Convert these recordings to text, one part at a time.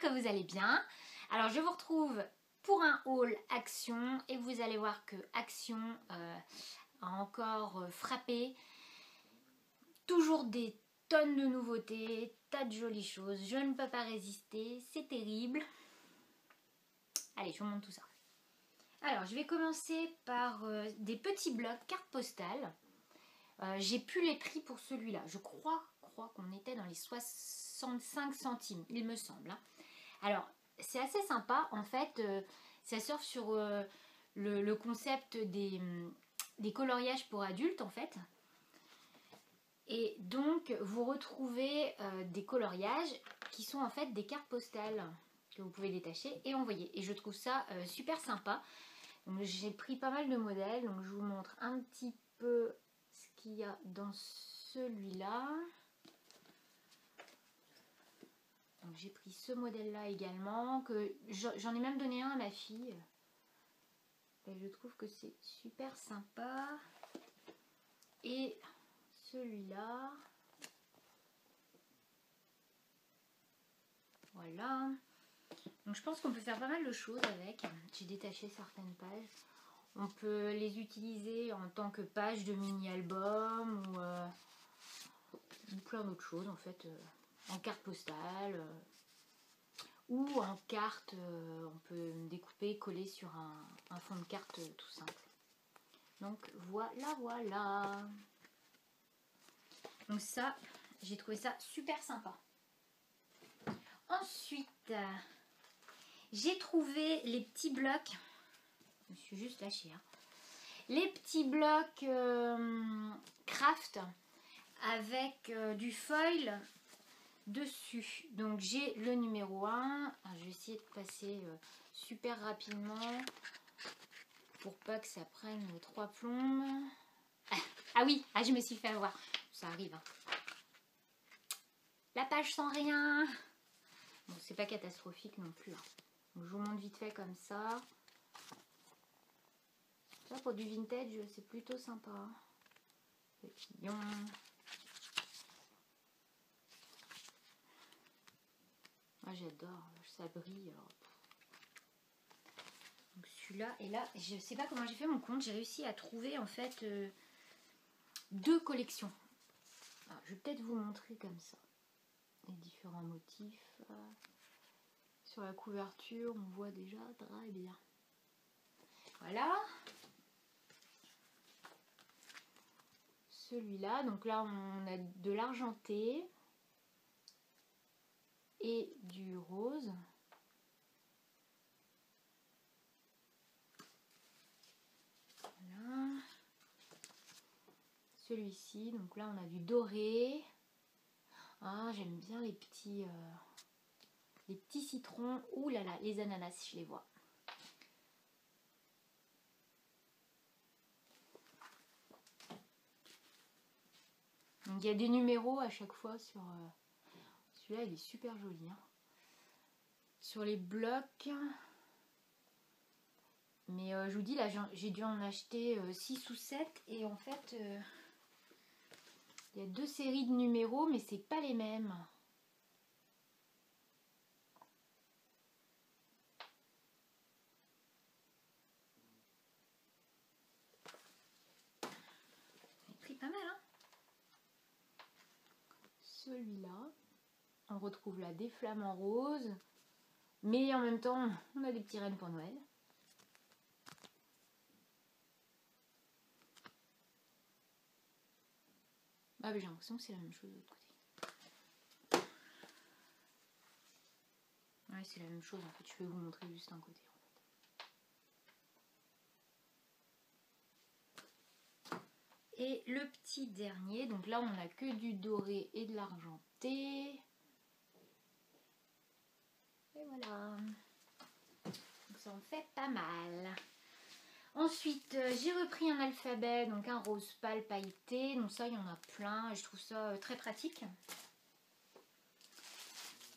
que vous allez bien. Alors je vous retrouve pour un haul Action et vous allez voir que Action a encore frappé. Toujours des tonnes de nouveautés, tas de jolies choses. Je ne peux pas résister, c'est terrible. Allez, je vous montre tout ça. Alors je vais commencer par des petits blocs cartes postales. J'ai plus les prix pour celui-là. Je crois qu'on était dans les 65 centimes, il me semble. Alors, c'est assez sympa. En fait, ça surfe sur le concept des coloriages pour adultes, en fait. Et donc, vous retrouvez des coloriages qui sont en fait des cartes postales que vous pouvez détacher et envoyer. Et je trouve ça super sympa. Donc, j'ai pris pas mal de modèles. Donc, je vous montre un petit peu ce qu'il y a dans celui-là. J'ai pris ce modèle là également, que j'en ai même donné un à ma fille. Et je trouve que c'est super sympa. Et celui-là, voilà. Donc je pense qu'on peut faire pas mal de choses avec. J'ai détaché certaines pages. On peut les utiliser en tant que page de mini-album ou plein d'autres choses en fait. En carte postale ou en carte, on peut découper, coller sur un fond de carte tout simple. Donc voilà. Donc ça, j'ai trouvé ça super sympa. Ensuite, j'ai trouvé les petits blocs. Je me suis juste lâchée. Les petits blocs craft avec du foil dessus. Donc j'ai le numéro 1. Alors, je vais essayer de passer super rapidement pour pas que ça prenne 3 plombes. Ah oui, je me suis fait avoir. Ça arrive. La page sans rien. Bon, c'est pas catastrophique non plus. Donc, je vous montre vite fait comme ça. Ça pour du vintage, c'est plutôt sympa. Papillon. Moi j'adore, ça brille. Donc celui-là, et là, je sais pas comment j'ai fait mon compte, j'ai réussi à trouver en fait 2 collections. Alors, je vais peut-être vous montrer comme ça les différents motifs. Sur la couverture, on voit déjà très bien. Voilà. Celui-là, donc là on a de l'argenté et du rose. Voilà. Celui-ci, donc là on a du doré. Ah, j'aime bien les petits citrons. Ouh là là, les ananas, je les vois. Donc il y a des numéros à chaque fois sur... celui-là, il est super joli. Sur les blocs. Mais je vous dis, là, j'ai dû en acheter 6 ou 7. Et en fait, il y a 2 séries de numéros, mais c'est pas les mêmes. J'ai pris pas mal, hein. Celui-là, on retrouve là des flamants roses. Mais en même temps, on a des petits rennes pour Noël. Ah mais j'ai l'impression que c'est la même chose de l'autre côté. Ouais, c'est la même chose en fait. Je vais vous montrer juste un côté. Et le petit dernier, donc là on n'a que du doré et de l'argenté. Et voilà. Donc ça en fait pas mal. Ensuite, j'ai repris un alphabet, donc un rose pâle pailleté. Donc ça, il y en a plein et je trouve ça très pratique.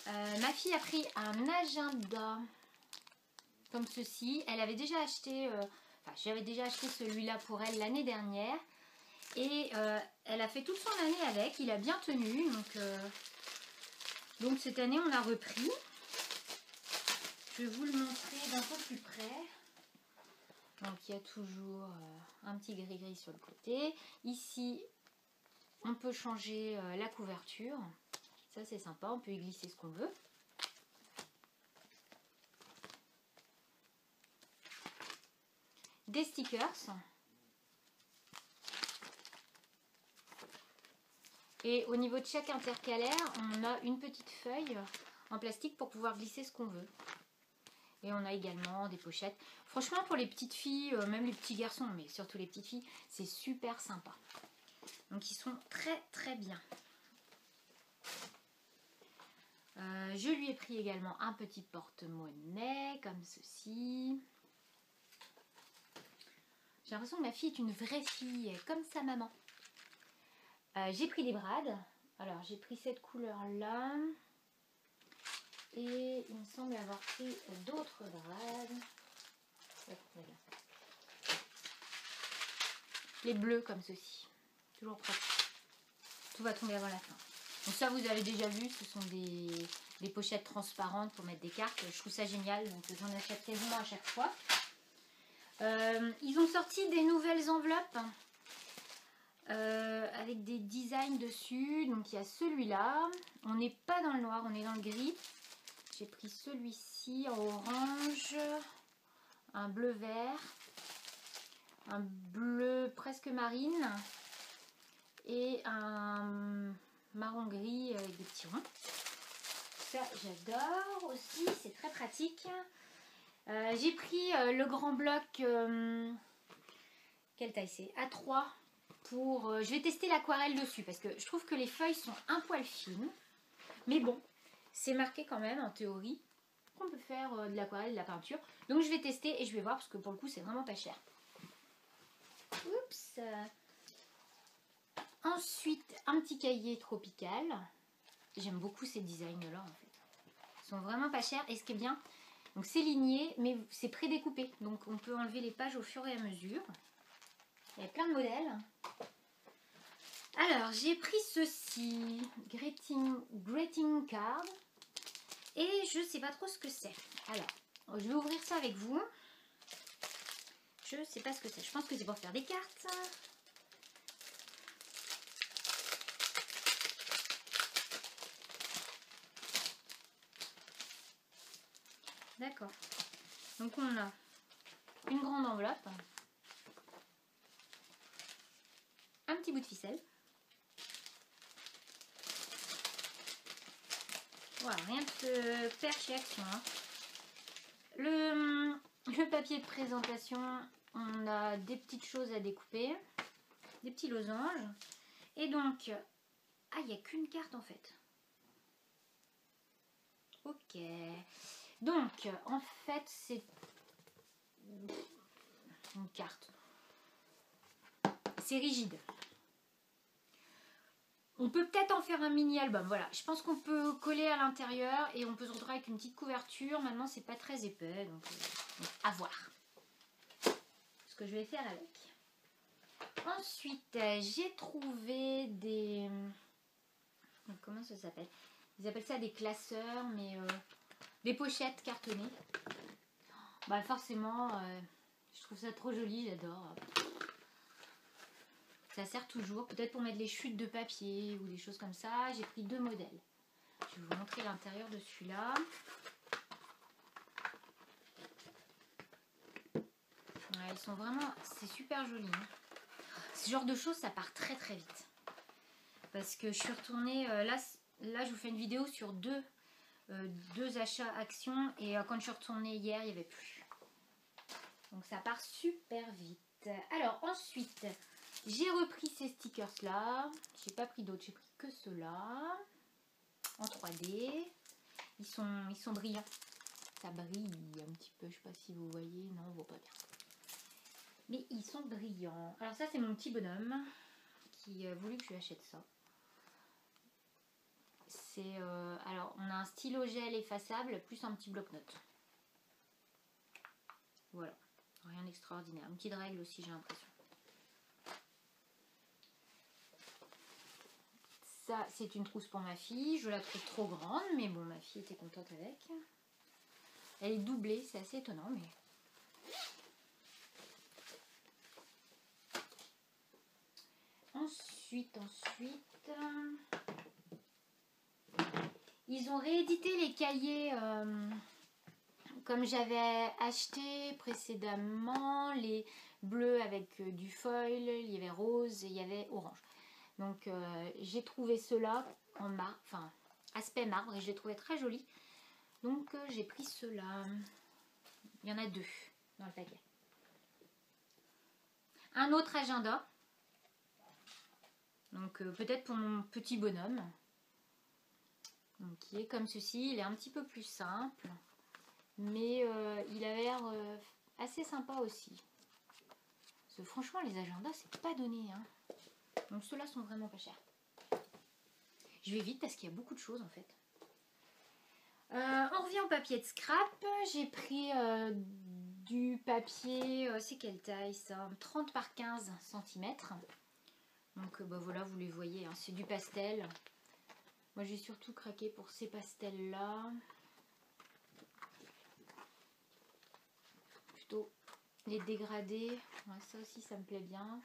Ma fille a pris un agenda comme ceci. Elle avait déjà acheté, j'avais déjà acheté celui-là pour elle l'année dernière. Et elle a fait toute son année avec. Il a bien tenu. Donc cette année, on a repris. je vais vous le montrer d'un peu plus près. Donc il y a toujours un petit gris-gris sur le côté. Ici, on peut changer la couverture. Ça c'est sympa, on peut y glisser ce qu'on veut. Des stickers. Et au niveau de chaque intercalaire, on a une petite feuille en plastique pour pouvoir glisser ce qu'on veut. Et on a également des pochettes. Franchement, pour les petites filles, même les petits garçons, mais surtout les petites filles, c'est super sympa. Donc ils sont très très bien. Je lui ai pris également un petit porte-monnaie comme ceci. J'ai l'impression que ma fille est une vraie fille, comme sa maman. J'ai pris des brades. Alors j'ai pris cette couleur là. Et il me semble avoir pris d'autres brades. Les bleus comme ceci. Toujours pratique. Tout va tomber avant la fin. Donc ça vous avez déjà vu, ce sont des pochettes transparentes pour mettre des cartes. Je trouve ça génial, donc j'en achète quasiment à chaque fois. Ils ont sorti des nouvelles enveloppes avec des designs dessus. Donc il y a celui-là. On n'est pas dans le noir, on est dans le gris. J'ai pris celui-ci en orange, un bleu vert, un bleu presque marine et un marron gris avec des petits ronds. Ça j'adore aussi, c'est très pratique. J'ai pris le grand bloc, quelle taille c'est? A3 pour... je vais tester l'aquarelle dessus parce que je trouve que les feuilles sont un poil fines. Mais bon, c'est marqué quand même en théorie qu'on peut faire de l'aquarelle et de la peinture. Donc je vais tester et je vais voir parce que pour le coup c'est vraiment pas cher. Oups. Ensuite, un petit cahier tropical. J'aime beaucoup ces designs là en fait. Ils sont vraiment pas chers et ce qui est bien, donc c'est ligné mais c'est prédécoupé. Donc on peut enlever les pages au fur et à mesure. Il y a plein de modèles. Alors j'ai pris ceci, greeting card. Et je sais pas trop ce que c'est. Alors, je vais ouvrir ça avec vous. Je sais pas ce que c'est. Je pense que c'est pour faire des cartes. D'accord. Donc on a une grande enveloppe. Un petit bout de ficelle. Voilà, rien de se faire chez Action. Hein. Le papier de présentation, on a des petites choses à découper, des petits losanges. Et donc, ah, il n'y a qu'une carte en fait. Ok. Donc, en fait, c'est une carte. C'est rigide. On peut peut-être en faire un mini-album, voilà. Je pense qu'on peut coller à l'intérieur et on peut se retrouver avec une petite couverture. Maintenant, c'est pas très épais, donc à voir ce que je vais faire avec. Ensuite, j'ai trouvé des... Comment ça s'appelle? Ils appellent ça des classeurs, mais des pochettes cartonnées. Bah forcément, je trouve ça trop joli, j'adore. Ça sert toujours, peut-être pour mettre les chutes de papier ou des choses comme ça. J'ai pris deux modèles. Je vais vous montrer l'intérieur de celui-là. Ouais, ils sont vraiment... C'est super joli. Hein. Ce genre de choses, ça part très très vite. Parce que je suis retournée... là, je vous fais une vidéo sur deux achats Action. Et quand je suis retournée hier, il n'y avait plus. Donc ça part super vite. Alors ensuite... J'ai repris ces stickers là, j'ai pas pris d'autres, j'ai pris que ceux-là, en 3D, ils sont brillants, ça brille un petit peu, je sais pas si vous voyez, non on voit pas bien, mais ils sont brillants. Alors ça c'est mon petit bonhomme qui a voulu que je lui achète ça. C'est, alors on a un stylo gel effaçable plus un petit bloc-notes, voilà, rien d'extraordinaire, une petite règle aussi j'ai l'impression. Ça, c'est une trousse pour ma fille. Je la trouve trop grande, mais bon, ma fille était contente avec. Elle est doublée, c'est assez étonnant, mais... Ensuite, ils ont réédité les cahiers comme j'avais acheté précédemment, les bleus avec du foil, il y avait rose et il y avait orange. Donc j'ai trouvé ceux-là en marbre, enfin aspect marbre, et je les trouvais très jolis. Donc j'ai pris ceux-là. Il y en a 2 dans le paquet. Un autre agenda. Donc peut-être pour mon petit bonhomme. Donc qui est comme ceci. Il est un petit peu plus simple. Mais il a l'air assez sympa aussi. Parce que franchement les agendas c'est pas donné. Hein. Donc ceux-là sont vraiment pas chers. Je vais vite parce qu'il y a beaucoup de choses en fait. On revient au papier de scrap. J'ai pris du papier, c'est quelle taille ça? 30 par 15 cm. Donc bah voilà, vous les voyez, hein, c'est du pastel. Moi j'ai surtout craqué pour ces pastels là. Plutôt les dégradés. Ouais, ça aussi ça me plaît bien.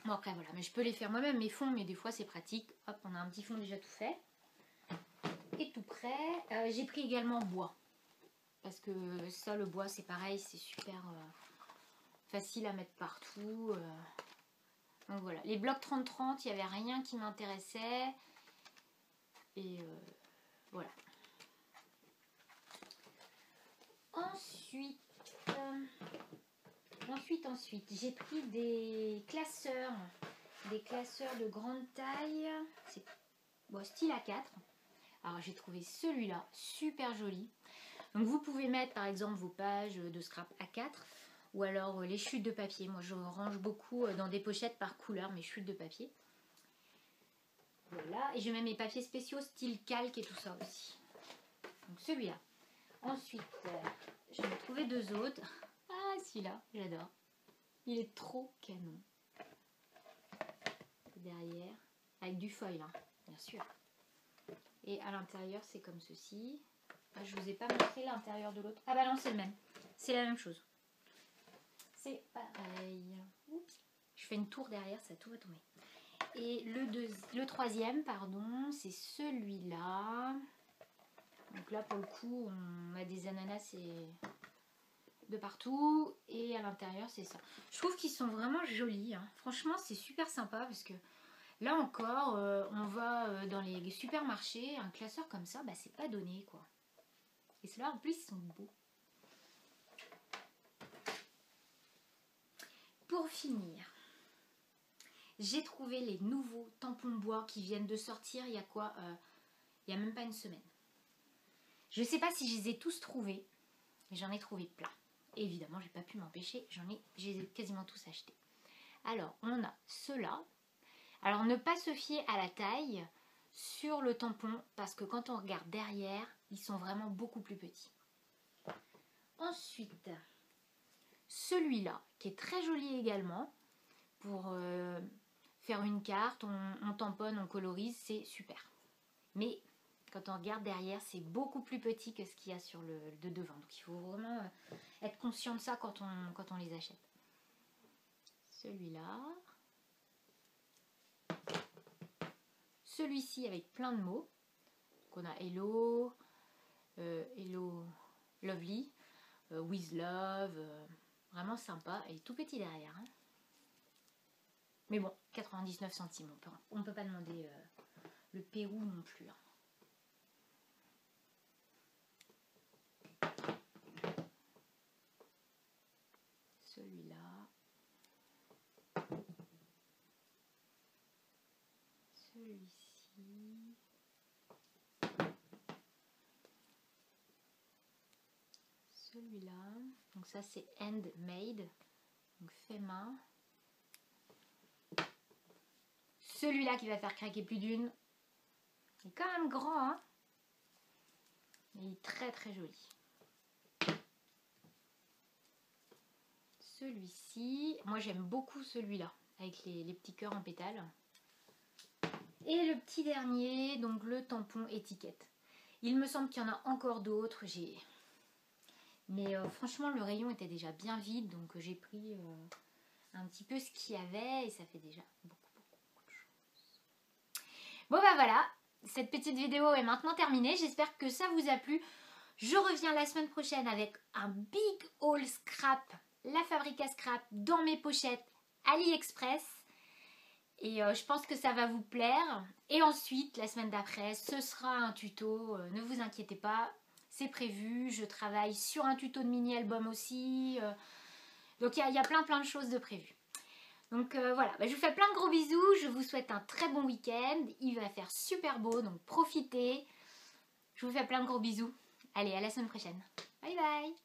Bon après voilà, mais je peux les faire moi-même mes fonds, mais des fois c'est pratique. Hop, on a un petit fond déjà tout fait. Et tout prêt. J'ai pris également bois. Parce que ça, le bois, c'est pareil, c'est super facile à mettre partout. Donc voilà, les blocs 30-30, il n'y avait rien qui m'intéressait. Et voilà. Ensuite, j'ai pris des classeurs de grande taille. C'est bon, style A4. Alors j'ai trouvé celui-là super joli. Donc vous pouvez mettre par exemple vos pages de scrap A4 ou alors les chutes de papier. Moi je range beaucoup dans des pochettes par couleur mes chutes de papier. Voilà, et je mets mes papiers spéciaux style calque et tout ça aussi. Donc celui-là. Ensuite, j'en ai trouvé 2 autres. Ah celui-là, j'adore. Il est trop canon. Derrière, avec du foil, hein, bien sûr. Et à l'intérieur c'est comme ceci. Je vous ai pas montré l'intérieur de l'autre. Ah bah non, c'est le même. C'est la même chose. C'est pareil. Oups. Je fais une tour derrière, ça tout va tomber. Et le troisième, pardon, c'est celui-là. Donc là, pour le coup, on a des ananas de partout. Et à l'intérieur, c'est ça. Je trouve qu'ils sont vraiment jolis. Hein. Franchement, c'est super sympa parce que là encore, on va dans les supermarchés. Un classeur comme ça, bah, c'est pas donné, quoi. Et ceux-là, en plus, ils sont beaux. Pour finir, j'ai trouvé les nouveaux tampons bois qui viennent de sortir il y a quoi il n'y a même pas une semaine. Je ne sais pas si je les ai tous trouvés, mais j'en ai trouvé plein. Et évidemment, j'ai pas pu m'empêcher, j'ai quasiment tous achetés. Alors, on a ceux-là. Alors, ne pas se fier à la taille sur le tampon, parce que quand on regarde derrière, ils sont vraiment beaucoup plus petits. Ensuite, celui-là, qui est très joli également, pour faire une carte, on tamponne, on colorise, c'est super. Mais quand on regarde derrière, c'est beaucoup plus petit que ce qu'il y a sur le de devant. Donc il faut vraiment être conscient de ça quand on les achète. Celui-là. Celui-ci avec plein de mots. Donc on a Hello, Hello Lovely, With Love, vraiment sympa et tout petit derrière. Hein. Mais bon, 99 centimes, on peut pas demander le Pérou non plus. Hein. Celui-là. Celui-ci. Celui-là. Donc ça c'est handmade. Donc fait main. Celui-là qui va faire craquer plus d'une. Il est quand même grand, hein. Il est très très joli. Celui-ci, moi j'aime beaucoup celui-là, avec les petits cœurs en pétales. Et le petit dernier, donc le tampon étiquette. Il me semble qu'il y en a encore d'autres. Mais franchement, le rayon était déjà bien vide, donc j'ai pris un petit peu ce qu'il y avait et ça fait déjà beaucoup de choses. Bon bah voilà, cette petite vidéo est maintenant terminée. J'espère que ça vous a plu. Je reviens la semaine prochaine avec un big haul scrap, la Fabrica Scrap dans mes pochettes AliExpress. Et je pense que ça va vous plaire. Et ensuite, la semaine d'après, ce sera un tuto. Ne vous inquiétez pas, c'est prévu. Je travaille sur un tuto de mini-album aussi. Donc il y a plein de choses de prévues. Donc voilà, je vous fais plein de gros bisous. Je vous souhaite un très bon week-end. Il va faire super beau, donc profitez. Je vous fais plein de gros bisous. Allez, à la semaine prochaine. Bye bye.